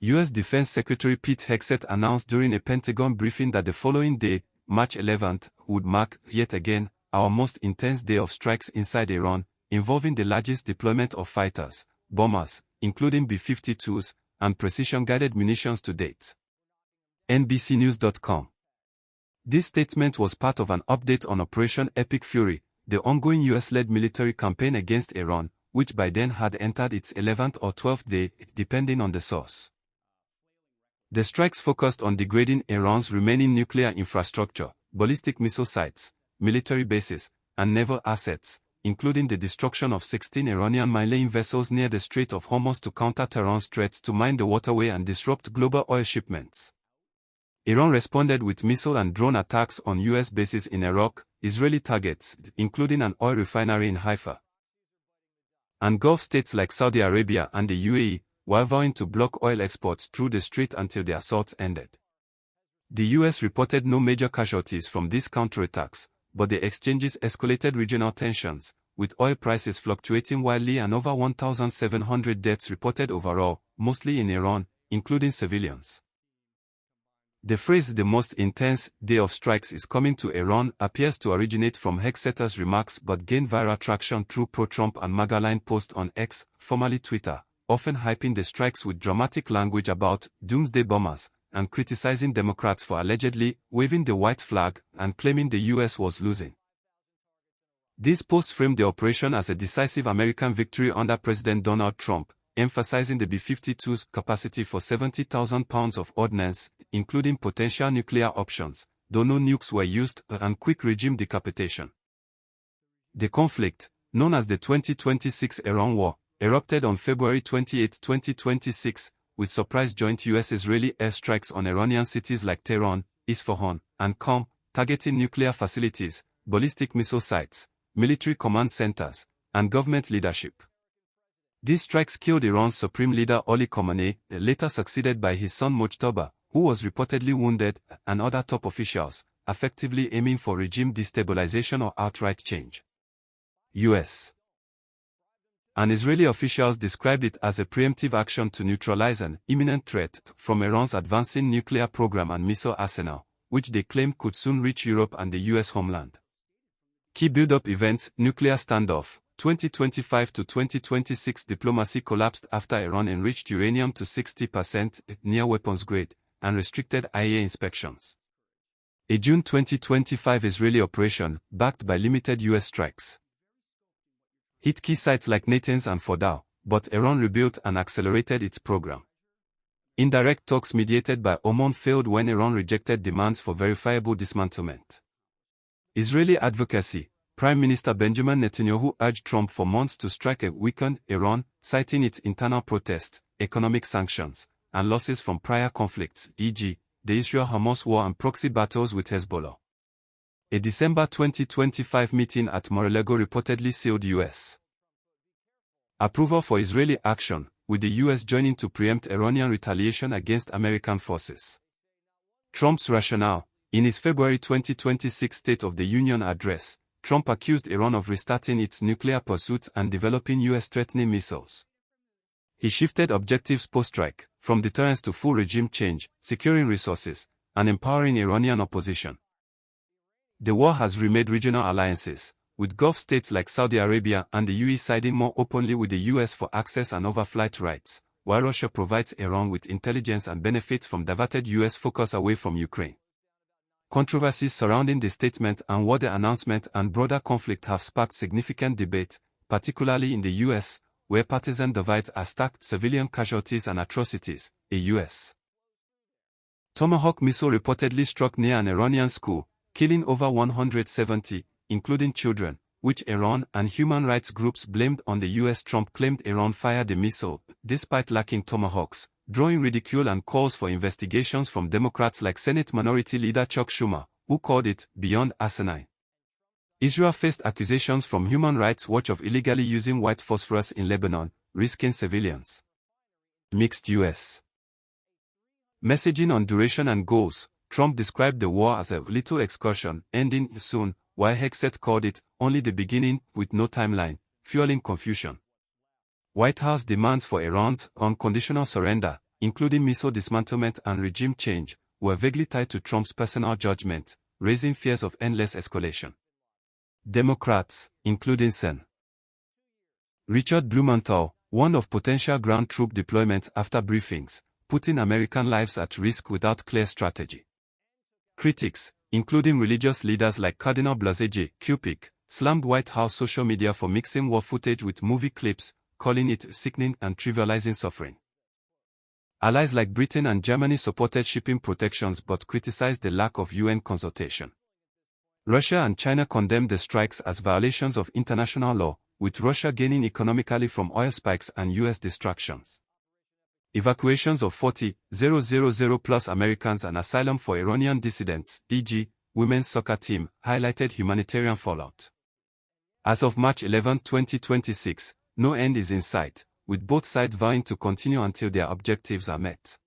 U.S. Defense Secretary Pete Hegseth announced during a Pentagon briefing that the following day, March 11th, would mark, yet again, our most intense day of strikes inside Iran, involving the largest deployment of fighters, bombers, including B-52s, and precision-guided munitions to date. NBCnews.com. This statement was part of an update on Operation Epic Fury, the ongoing U.S.-led military campaign against Iran, which by then had entered its 11th or 12th day, depending on the source. The strikes focused on degrading Iran's remaining nuclear infrastructure, ballistic missile sites, military bases, and naval assets, including the destruction of 16 Iranian mine-laying vessels near the Strait of Hormuz to counter Tehran's threats to mine the waterway and disrupt global oil shipments. Iran responded with missile and drone attacks on U.S. bases in Iraq, Israeli targets, including an oil refinery in Haifa, and Gulf states like Saudi Arabia and the UAE, while vowing to block oil exports through the strait until the assaults ended. The U.S. reported no major casualties from these counterattacks, but the exchanges escalated regional tensions, with oil prices fluctuating wildly and over 1,700 deaths reported overall, mostly in Iran, including civilians. The phrase "the most intense day of strikes is coming to Iran" appears to originate from Hegseth's remarks but gained viral traction through pro-Trump and MAGA-line posts on X, formerly Twitter, often hyping the strikes with dramatic language about doomsday bombers, and criticizing Democrats for allegedly waving the white flag and claiming the U.S. was losing. These posts framed the operation as a decisive American victory under President Donald Trump, emphasizing the B-52's capacity for 70,000 pounds of ordnance, including potential nuclear options, though no nukes were used, and quick regime decapitation. The conflict, known as the 2026 Iran War, erupted on February 28, 2026, with surprise joint U.S.-Israeli airstrikes on Iranian cities like Tehran, Isfahan, and Qom, targeting nuclear facilities, ballistic missile sites, military command centers, and government leadership. These strikes killed Iran's supreme leader Ali Khamenei, later succeeded by his son Mojtaba, who was reportedly wounded, and other top officials, effectively aiming for regime destabilization or outright change. U.S. and Israeli officials described it as a preemptive action to neutralize an imminent threat from Iran's advancing nuclear program and missile arsenal, which they claimed could soon reach Europe and the U.S. homeland. Key build-up events: nuclear standoff, 2025 to 2026 diplomacy collapsed after Iran enriched uranium to 60%, near weapons grade, and restricted IAEA inspections. A June 2025 Israeli operation, backed by limited U.S. strikes, hit key sites like Natanz and Fordow, but Iran rebuilt and accelerated its program. Indirect talks mediated by Oman failed when Iran rejected demands for verifiable dismantlement. Israeli advocacy: Prime Minister Benjamin Netanyahu urged Trump for months to strike a weakened Iran, citing its internal protests, economic sanctions, and losses from prior conflicts, e.g., the Israel-Hamas war and proxy battles with Hezbollah. A December 2025 meeting at Mar-a-Lago reportedly sealed U.S. approval for Israeli action, with the U.S. joining to preempt Iranian retaliation against American forces. Trump's rationale: in his February 2026 State of the Union address, Trump accused Iran of restarting its nuclear pursuits and developing U.S.-threatening missiles. He shifted objectives post-strike, from deterrence to full regime change, securing resources, and empowering Iranian opposition. The war has remade regional alliances, with Gulf states like Saudi Arabia and the UAE siding more openly with the U.S. for access and overflight rights, while Russia provides Iran with intelligence and benefits from diverted U.S. focus away from Ukraine. Controversies surrounding the statement and what the announcement and broader conflict have sparked significant debate, particularly in the U.S., where partisan divides are stacked civilian casualties and atrocities. A U.S. Tomahawk missile reportedly struck near an Iranian school, killing over 170, including children, which Iran and human rights groups blamed on the U.S. Trump claimed Iran fired the missile, despite lacking Tomahawks, drawing ridicule and calls for investigations from Democrats like Senate Minority Leader Chuck Schumer, who called it beyond asinine. Israel faced accusations from Human Rights Watch of illegally using white phosphorus in Lebanon, risking civilians. Mixed U.S. messaging on duration and goals: Trump described the war as a little excursion, ending soon, while Hegseth called it only the beginning, with no timeline, fueling confusion. White House demands for Iran's unconditional surrender, including missile dismantlement and regime change, were vaguely tied to Trump's personal judgment, raising fears of endless escalation. Democrats, including Sen. Richard Blumenthal, warned of potential ground troop deployment after briefings, putting American lives at risk without clear strategy. Critics, including religious leaders like Cardinal Blasey J. Cupic, slammed White House social media for mixing war footage with movie clips, calling it sickening and trivializing suffering. Allies like Britain and Germany supported shipping protections but criticized the lack of UN consultation. Russia and China condemned the strikes as violations of international law, with Russia gaining economically from oil spikes and US distractions. Evacuations of 40,000 plus Americans and asylum for Iranian dissidents, e.g., women's soccer team, highlighted humanitarian fallout. As of March 11, 2026, no end is in sight, with both sides vowing to continue until their objectives are met.